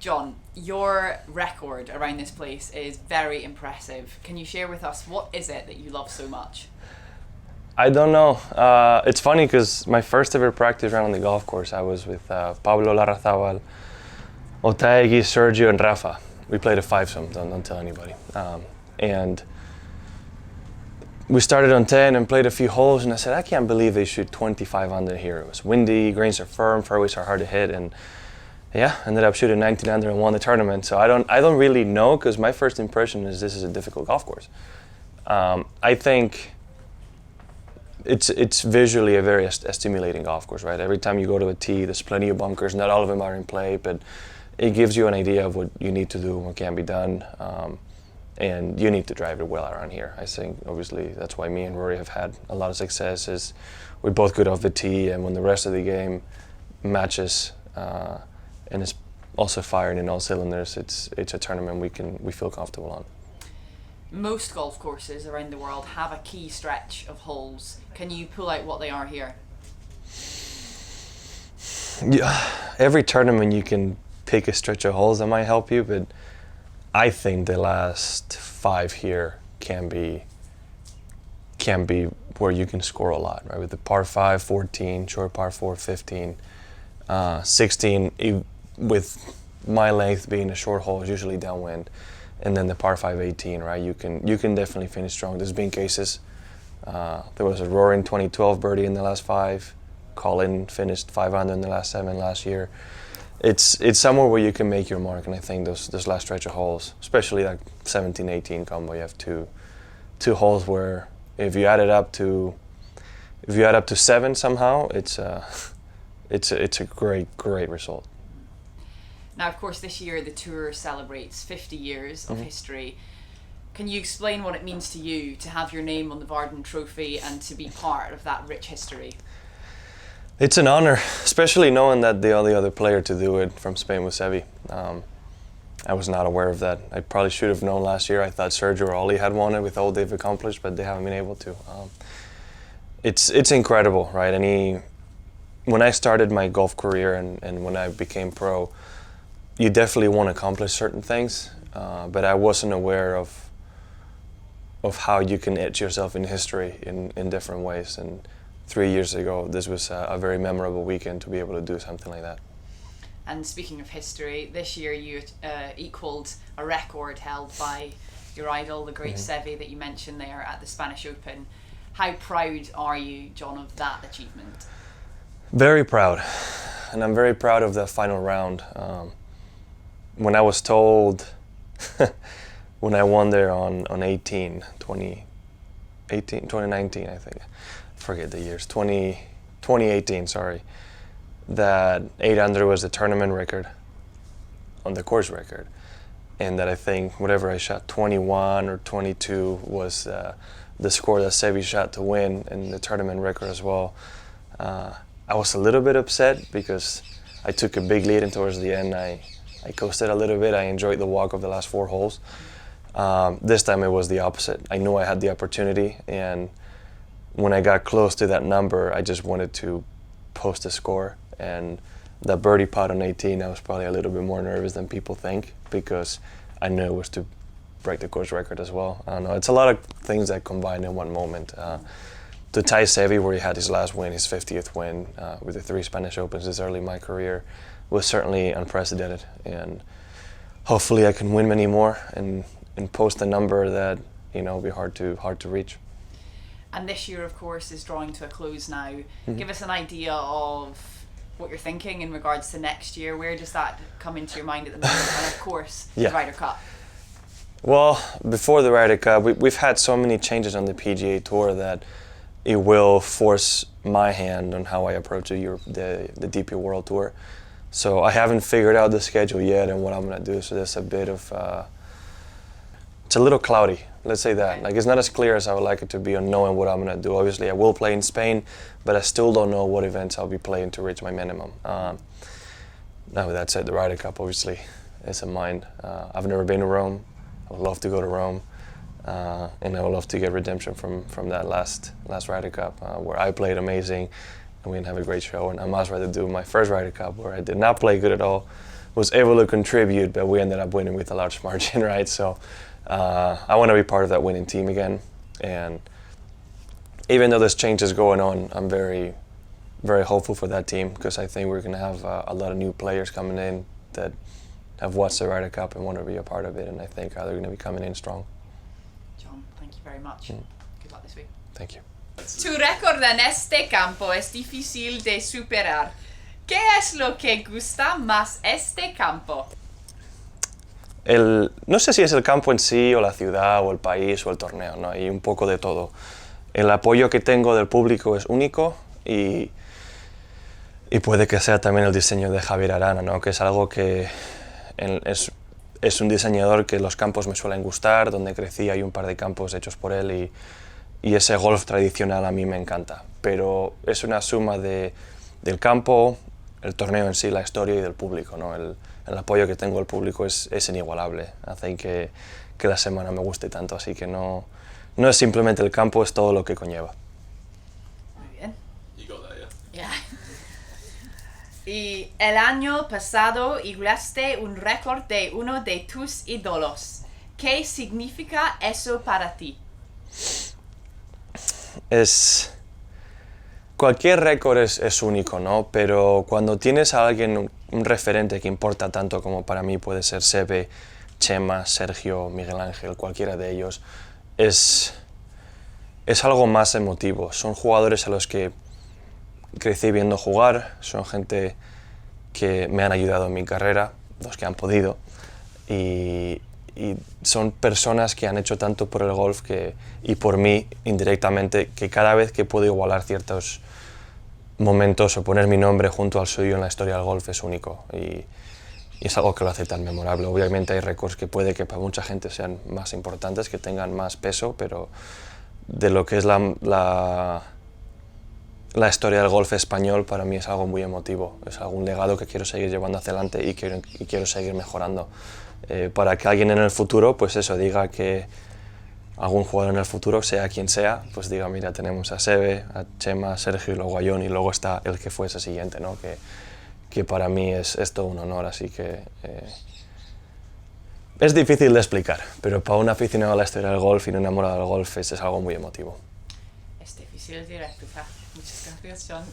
Jon, your record around this place is very impressive. Can you share with us what is it that you love so much? I don't know. It's funny because my first ever practice round on the golf course, I was with Pablo Larrazabal, Otaegi, Sergio, and Rafa. We played a fivesome, don't tell anybody. And we started on 10 and played a few holes, and I said, I can't believe they shoot 25 under here. It was windy, greens are firm, fairways are hard to hit, and yeah, ended up shooting 19 under and won the tournament. So I don't really know, because my first impression is this is a difficult golf course. I think it's visually a very stimulating golf course, right? Every time you go to a tee, there's plenty of bunkers. Not all of them are in play, but it gives you an idea of what you need to do, what can be done, and you need to drive it well around here. I think, obviously, that's why me and Rory have had a lot of success, is we're both good off the tee, and when the rest of the game matches and is also firing in all cylinders, it's a tournament we feel comfortable on. Most golf courses around the world have a key stretch of holes. Can you pull out what they are here? Yeah, every tournament you can pick a stretch of holes that might help you, but I think the last 5 here can be where you can score a lot, right? With the par 5, 14, short par 4, 15, 16, with my length being a short hole is usually downwind, and then the par 5, 18, right? You can definitely finish strong. There's been cases. There was a roaring 2012 birdie in the last 5. Colin finished 5 under in the last 7 last year. It's somewhere where you can make your mark, and I think those last stretch of holes, especially like 17, 18 combo, you have two holes where if you add up to 7 somehow, it's a great result. Now, of course, this year the tour celebrates 50 years of history. Can you explain what it means to you to have your name on the Varden Trophy and to be part of that rich history? It's an honor, especially knowing that the only other player to do it from Spain was Seve. I was not aware of that. I probably should have known last year. I thought Sergio or Ollie had won it with all they've accomplished, but they haven't been able to. It's incredible, right? When I started my golf career and when I became pro, you definitely want to accomplish certain things, but I wasn't aware of how you can etch yourself in history in different ways. And 3 years ago, this was a very memorable weekend to be able to do something like that. And speaking of history, this year you equalled a record held by your idol, the great Seve that you mentioned there at the Spanish Open. How proud are you, Jon, of that achievement? Very proud, and I'm very proud of the final round. When I was told, when I won there on 2019, I think, forget the years, 2018, sorry, that 8 under was the tournament record on the course record, and that I think whatever I shot, 21 or 22 was the score that Seve shot to win, and the tournament record as well. I was a little bit upset because I took a big lead, and towards the end I coasted a little bit. I enjoyed the walk of the last 4 holes. This time it was the opposite. I knew I had the opportunity, and when I got close to that number, I just wanted to post a score. And that birdie putt on 18, I was probably a little bit more nervous than people think, because I knew it was to break the course record as well. I don't know, it's a lot of things that combine in one moment. To tie Seve, where he had his last win, his 50th win, with the 3 Spanish Opens this early in my career, was certainly unprecedented. And hopefully I can win many more and post a number that, will be hard to reach. And this year, of course, is drawing to a close now. Give us an idea of what you're thinking in regards to next year. Where does that come into your mind at the moment? And of course, the Ryder Cup. Well, before the Ryder Cup, we've had so many changes on the PGA Tour that it will force my hand on how I approach the DP World Tour. So I haven't figured out the schedule yet and what I'm going to do. So there's a bit of, it's a little cloudy. Let's say that. Like, it's not as clear as I would like it to be on knowing what I'm going to do. Obviously, I will play in Spain, but I still don't know what events I'll be playing to reach my minimum. Now, with that said, the Ryder Cup obviously is in mind. I've never been to Rome. I would love to go to Rome, and I would love to get redemption from that last Ryder Cup, where I played amazing, and we didn't have a great show. And I'd much rather do my first Ryder Cup, where I did not play good at all, was able to contribute, but we ended up winning with a large margin, right? So I want to be part of that winning team again. And even though there's changes going on, I'm very, very hopeful for that team, because I think we're going to have a lot of new players coming in that have watched the Ryder Cup and want to be a part of it, and I think they're going to be coming in strong. Jon, thank you very much. Good luck this week. Thank you. Tu récord en este campo es difícil de superar. ¿Qué es lo que gusta más este campo? No sé si es el campo en sí, o la ciudad, o el país, o el torneo, ¿no? Hay un poco de todo. El apoyo que tengo del público es único, y puede que sea también el diseño de Javier Arana, ¿no? Que es algo que es un diseñador que los campos me suelen gustar, donde crecí hay un par de campos hechos por él, y ese golf tradicional a mí me encanta. Pero es una suma del campo, el torneo en sí, la historia y del público, ¿no? El apoyo que tengo del público es inigualable. Hace que la semana me guste tanto, así que no es simplemente el campo, es todo lo que conlleva. Muy bien. You got that, yeah? Yeah. Y el año pasado igualaste un récord de uno de tus ídolos. ¿Qué significa eso para ti? Cualquier récord es único, ¿no? Pero cuando tienes a alguien, un referente que importa tanto como para mí puede ser Seve, Chema, Sergio, Miguel Ángel, cualquiera de ellos, es algo más emotivo. Son jugadores a los que crecí viendo jugar, son gente que me han ayudado en mi carrera, los que han podido, y son personas que han hecho tanto por el golf y por mí indirectamente, que cada vez que puedo igualar ciertos momentos o poner mi nombre junto al suyo en la historia del golf es único, y es algo que lo hace tan memorable. Obviamente hay récords que puede que para mucha gente sean más importantes, que tengan más peso, pero de lo que es la historia del golf español, para mí es algo muy emotivo, es algún legado que quiero seguir llevando hacia adelante y quiero seguir mejorando. Para que alguien en el futuro, pues eso, diga que algún jugador en el futuro, sea quien sea, pues diga, mira, tenemos a Seve, a Chema, a Sergio y luego a Jon, y luego está el que fue ese siguiente, ¿no? Que para mí es todo un honor, así que es difícil de explicar, pero para un aficionado a la historia del golf y un enamorado del golf es algo muy emotivo. Es difícil de explicar. Muchas gracias, Jon.